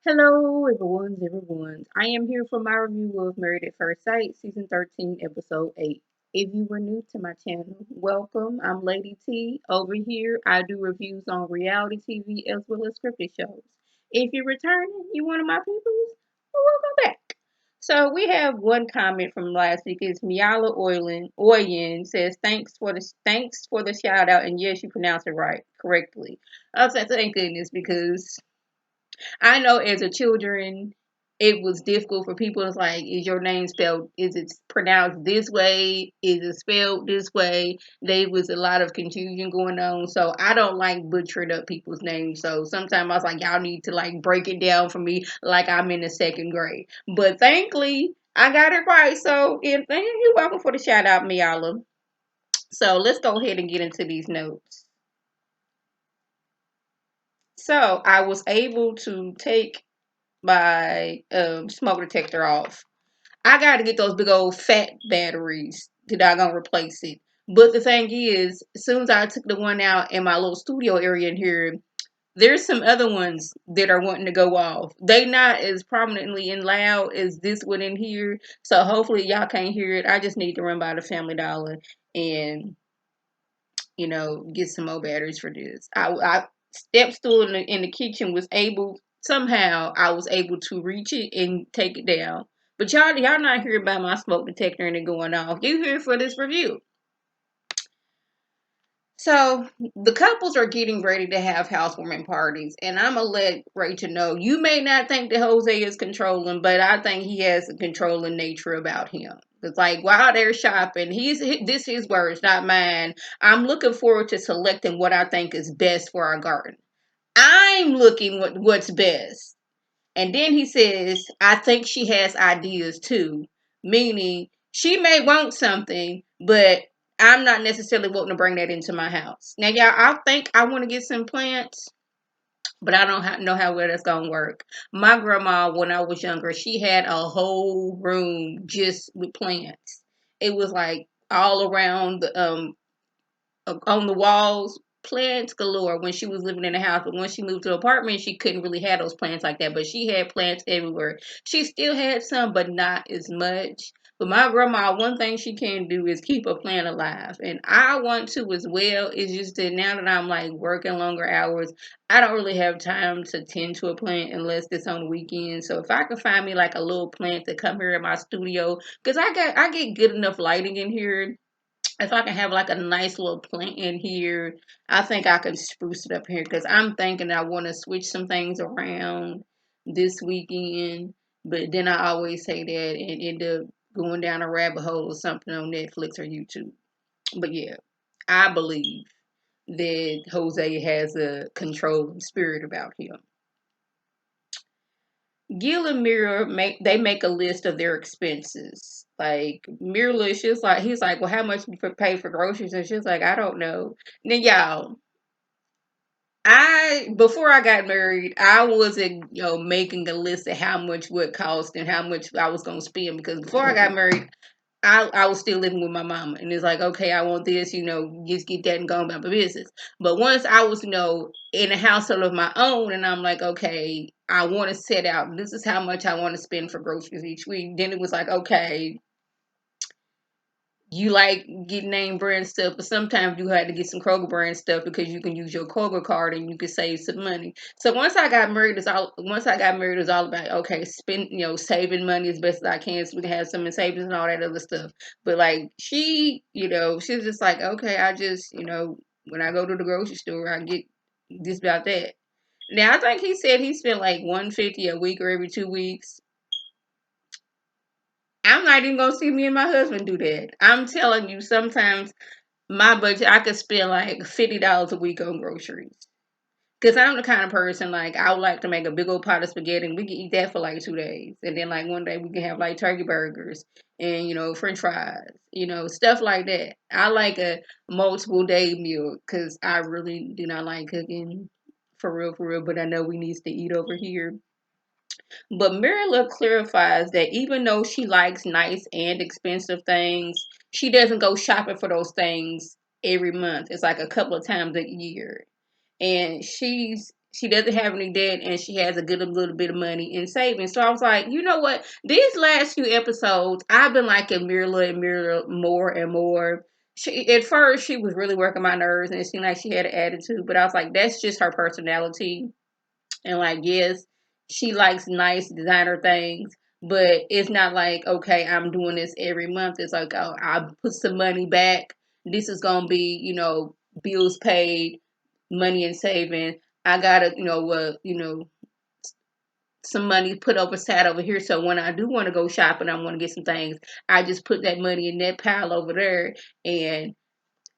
Hello, everyone. I am here for my review of Married at First Sight, Season 13, Episode 8. If you were new to my channel, welcome. I'm Lady T. Over here, I do reviews on reality TV as well as scripted shows. If you're returning, you one of my peoples, well, welcome back. So we have one comment from last week. It's Myrla Oyen says thanks for the shout out, and yes, you pronounced it right correctly. I said thank goodness because I know as a children, it was difficult for people. It's like, is your name spelled? Is it pronounced this way? Is it spelled this way? There was a lot of confusion going on. So I don't like butchering up people's names. So sometimes I was like, y'all need to like break it down for me, like I'm in the second grade. But thankfully, I got it right. So you're welcome for the shout out, Miala. So let's go ahead and get into these notes. So I was able to take my smoke detector off. I got to get those big old fat batteries that I gonna replace it. But the thing is, as soon as I took the one out in my little studio area in here, there's some other ones that are wanting to go off. They not as prominently and loud as this one in here. So hopefully y'all can't hear it. I just need to run by the Family Dollar and get some more batteries for this. I step stool in the kitchen was able somehow I was able to reach it and take it down. But y'all not here about my smoke detector and it going off. You here for this review. So the couples are getting ready to have housewarming parties, and I'm gonna let Rachel know. You may not think that Jose is controlling, but I think he has a controlling nature about him. It's like while they're shopping, this his words, not mine. I'm looking forward to selecting what I think is best for our garden. I'm looking what's best. And then he says, I think she has ideas too, meaning she may want something, but I'm not necessarily wanting to bring that into my house. Now, y'all, I think I want to get some plants, but I don't know how well that's going to work. My grandma, when I was younger, she had a whole room just with plants. It was like all around on the walls, plants galore when she was living in the house. But when she moved to the apartment, she couldn't really have those plants like that. But she had plants everywhere. She still had some, but not as much. But my grandma, one thing she can do is keep a plant alive. And I want to as well. It's just that now that I'm like working longer hours, I don't really have time to tend to a plant unless it's on the weekend. So if I can find me like a little plant to come here in my studio, because I get good enough lighting in here, if I can have like a nice little plant in here, I think I can spruce it up here because I'm thinking I want to switch some things around this weekend. But then I always say that and end up going down a rabbit hole or something on Netflix or YouTube. But yeah, I believe that Jose has a controlling spirit about him. Gil and Mira make a list of their expenses. Like Myrla, he's like, well, how much you pay for groceries? And she's like, I don't know. And then y'all, I before I got married, I wasn't making a list of how much would cost and how much I was gonna spend because before I got married, I was still living with my mama, and it's like, okay, I want this, just get that and go about my business. But once I was, in a household of my own, and I'm like, okay, I want to set out. This is how much I want to spend for groceries each week. Then it was like, okay, you like getting name brand stuff, but sometimes you had to get some Kroger brand stuff because you can use your Kroger card and you can save some money. So once I got married, it was all about okay, saving money as best as I can so we can have some in savings and all that other stuff. But like she's just like, okay, I just, when I go to the grocery store, I get just about that. Now I think he said he spent like 150 a week or every 2 weeks. I'm not even gonna see me and my husband do that. I'm telling you, sometimes my budget, I could spend like $50 a week on groceries. Cause I'm the kind of person like I would like to make a big old pot of spaghetti and we can eat that for like 2 days, and then like one day we can have like turkey burgers and French fries, stuff like that. I like a multiple day meal because I really do not like cooking for real. But I know we needs to eat over here. But Myrla clarifies that even though she likes nice and expensive things, she doesn't go shopping for those things every month. It's like a couple of times a year. And she doesn't have any debt, and she has a good little bit of money in savings. So I was like, you know what? These last few episodes, I've been liking Myrla and Myrla more and more. At first she was really working my nerves, and it seemed like she had an attitude, but I was like, that's just her personality. And like, yes, she likes nice designer things, but it's not like, okay, I'm doing this every month. It's like, oh, I put some money back. This is gonna be, bills paid, money in saving. I gotta, some money put over side over here. So when I do want to go shopping, I want to get some things. I just put that money in that pile over there, and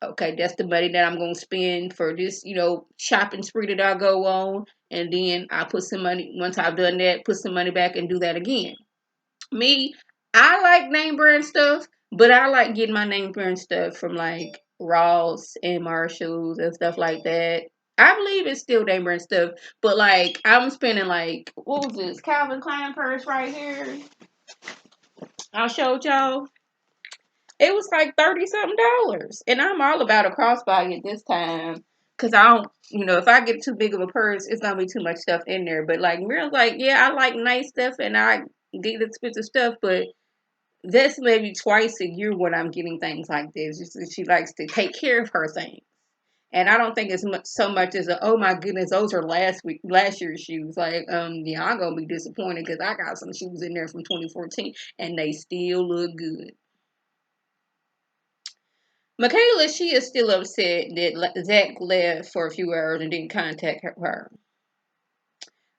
okay, that's the money that I'm gonna spend for this, shopping spree that I go on. And then I put some money once I've done that, put some money back and do that again. Me, I like name brand stuff, but I like getting my name brand stuff from like Ross and Marshalls and stuff like that. I believe it's still name brand stuff, but like I'm spending like, what was this Calvin Klein purse right here? I showed y'all. It was like 30 something dollars. And I'm all about a crossbody at this time. Cause I don't, if I get too big of a purse, it's gonna be too much stuff in there. But like Mira's like, yeah, I like nice stuff and I get expensive stuff, but that's maybe twice a year when I'm getting things like this. Just that she likes to take care of her things. And I don't think it's much so much as oh my goodness, those are last year's shoes. Like, yeah, I'm gonna be disappointed because I got some shoes in there from 2014 and they still look good. Michaela, she is still upset that Zach left for a few hours and didn't contact her.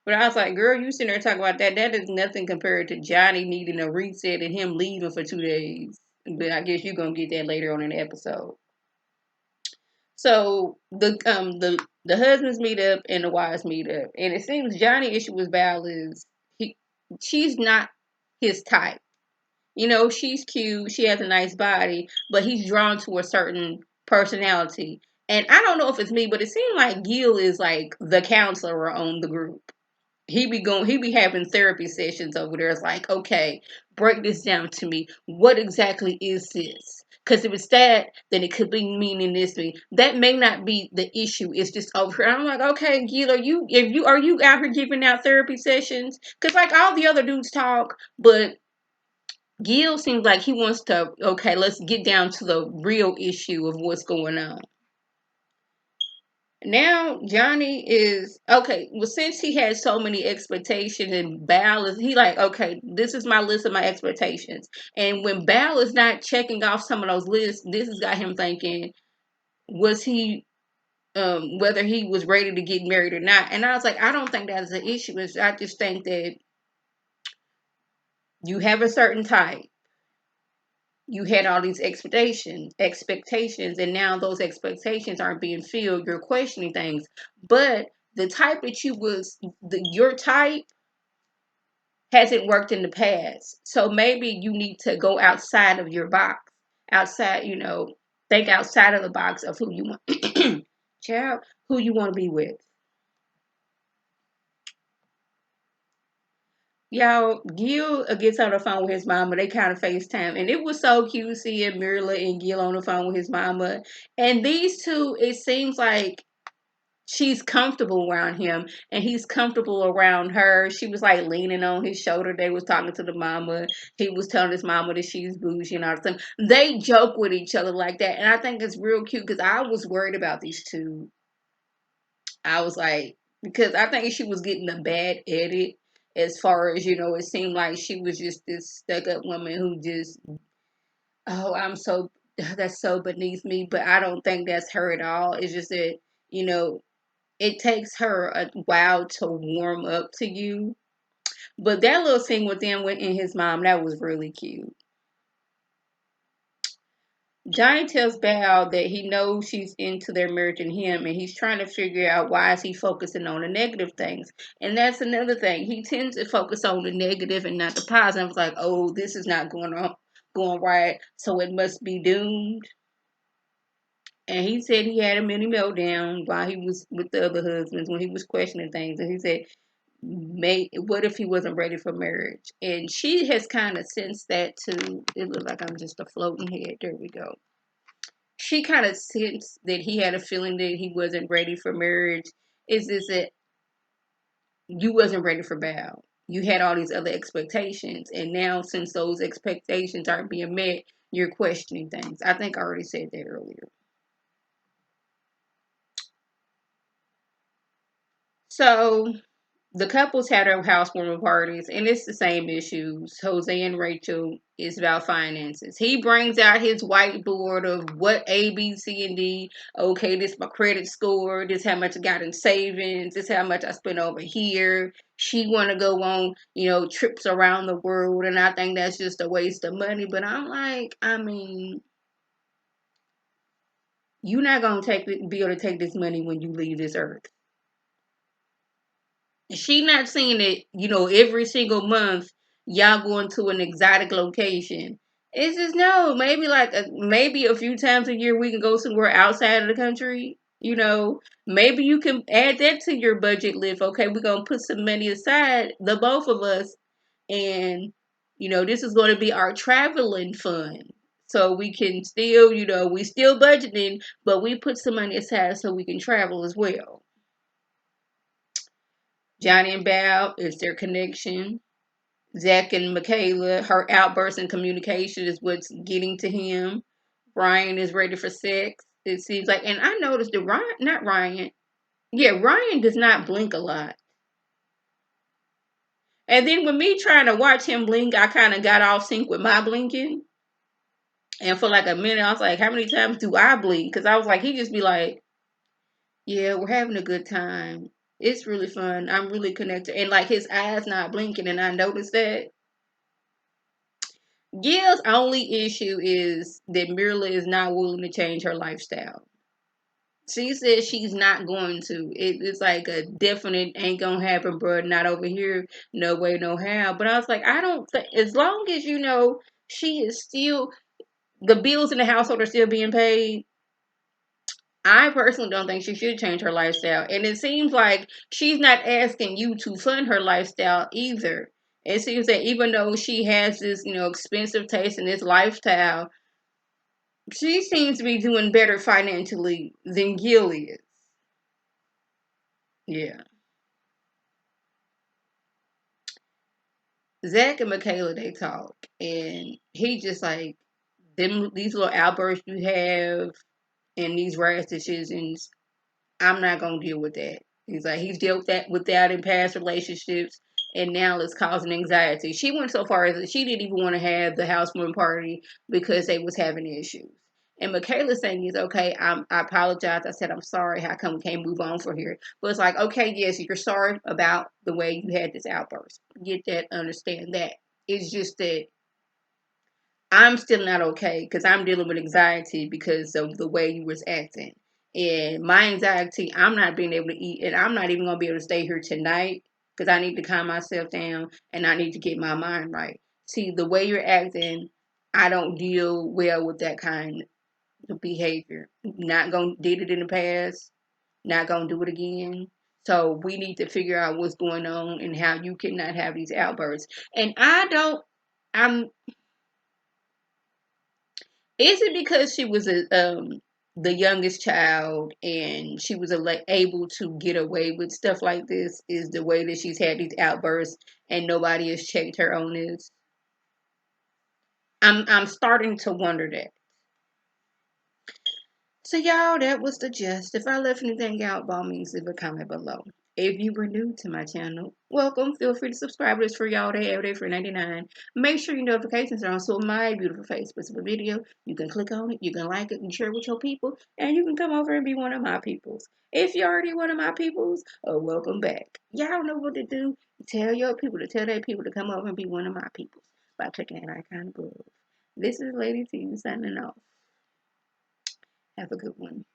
But I was like, girl, you sitting there talking about that. That is nothing compared to Johnny needing a reset and him leaving for 2 days. But I guess you're gonna get that later on in the episode. So the husbands meet up and the wives meet up, and it seems Johnny issue with Val is she's not his type. She's cute, she has a nice body, but he's drawn to a certain personality. And I don't know if it's me, but it seems like Gil is like the counselor on the group. He be having therapy sessions over there. It's like, okay, break this down to me. What exactly is this? Because if it's that, then it could be meaning this thing. That may not be the issue. It's just over here. I'm like, okay, Gil, are you out here giving out therapy sessions? Because like all the other dudes talk, but Gil seems like he wants to, okay, let's get down to the real issue of what's going on. Now Johnny is okay. Well, since he has so many expectations and Bal is he like, okay, this is my list of my expectations. And when Bal is not checking off some of those lists, this has got him thinking, was he whether he was ready to get married or not. And I was like, I don't think that is an issue. I just think that you have a certain type. You had all these expectations, and now those expectations aren't being filled. You're questioning things, but the type that your type hasn't worked in the past. So maybe you need to go outside of your box, outside, think outside of the box of who you want, child, who you want to be with. Y'all, Gil gets on the phone with his mama. They kind of FaceTime. And it was so cute seeing Myrla and Gil on the phone with his mama. And these two, it seems like she's comfortable around him and he's comfortable around her. She was like leaning on his shoulder. They was talking to the mama. He was telling his mama that she's bougie and all that stuff. They joke with each other like that. And I think it's real cute because I was worried about these two. I was like, because I think she was getting a bad edit as far as, it seemed like she was just this stuck up woman who just, oh, that's so beneath me. But I don't think that's her at all. It's just that, you know, it takes her a while to warm up to you. But that little scene with them and his mom, that was really cute. Johnny tells Val that he knows she's into their marriage and him, and he's trying to figure out why is he focusing on the negative things. And that's another thing. He tends to focus on the negative and not the positive. It's like, oh, this is not going right, so it must be doomed. And he said he had a mini meltdown while he was with the other husbands when he was questioning things. And he said, what if he wasn't ready for marriage? And she has kind of sensed that too. It looks like I'm just a floating head. There we go. She kind of sensed that he had a feeling that he wasn't ready for marriage. Is this it? you wasn't ready for Val. You had all these other expectations, and now since those expectations aren't being met, you're questioning things. I think I already said that earlier. So the couples had their housewarming parties, and it's the same issues. Jose and Rachel is about finances. He brings out his whiteboard of what A, B, C, and D. Okay, this is my credit score. This is how much I got in savings. This is how much I spent over here. She want to go on, trips around the world, and I think that's just a waste of money. But I'm like, I mean, you're not gonna be able to take this money when you leave this earth. She not seeing it, every single month y'all going to an exotic location. It's just no, maybe maybe a few times a year we can go somewhere outside of the country. Maybe you can add that to your budget list. Okay, we're gonna put some money aside, the both of us, and this is going to be our traveling fund. So we can still, we still budgeting, but we put some money aside so we can travel as well. Johnny and Bab is their connection. Zach and Michaela, her outburst in communication is what's getting to him. Ryan is ready for sex. It seems like, and I noticed that Ryan, not Ryan, yeah, Ryan does not blink a lot. And then with me trying to watch him blink, I kind of got off sync with my blinking. And for like a minute, I was like, how many times do I blink? Because I was like, he just be like, yeah, we're having a good time. It's really fun. I'm really connected. And like his eyes not blinking, and I noticed that. Gil's only issue is that Myrla is not willing to change her lifestyle. She says she's not going to. It's like a definite ain't gonna happen, bro. Not over here. No way, no how. But I was like, I don't think, as long as she is still, the bills in the household are still being paid. I personally don't think she should change her lifestyle. And it seems like she's not asking you to fund her lifestyle either. It seems that even though she has this, expensive taste in this lifestyle, she seems to be doing better financially than Gil is. Yeah. Zach and Michaela, they talk. And he just like, these little outbursts you have and these rash decisions, I'm not gonna deal with that. He's like, he's dealt with that in past relationships, and now it's causing anxiety. She went so far as she didn't even want to have the housewarming party because they was having issues. And Michaela's saying is okay. I apologize. I said I'm sorry. How come we can't move on from here? But it's like, okay, yes, you're sorry about the way you had this outburst. Get that, understand that. It's just that I'm still not okay because I'm dealing with anxiety because of the way you was acting. And my anxiety, I'm not being able to eat, and I'm not even going to be able to stay here tonight because I need to calm myself down and I need to get my mind right. See, the way you're acting, I don't deal well with that kind of behavior. Not going to did it in the past, not going to do it again. So we need to figure out what's going on and how you cannot have these outbursts. And I'm Is it because she was the youngest child and she was able to get away with stuff like this? Is the way that she's had these outbursts and nobody has checked her on this? I'm starting to wonder that. So y'all, that was the gist. If I left anything out, by all means leave a comment below. If you were new to my channel, welcome. Feel free to subscribe. It's for y'all day, every day for 99. Make sure your notifications are on so my beautiful face puts up a video. You can click on it, you can like it, and share it with your people, and you can come over and be one of my peoples. If you're already one of my peoples, welcome back. Y'all know what to do. Tell your people to tell their people to come over and be one of my peoples by clicking that icon above. This is Lady T signing off. Have a good one.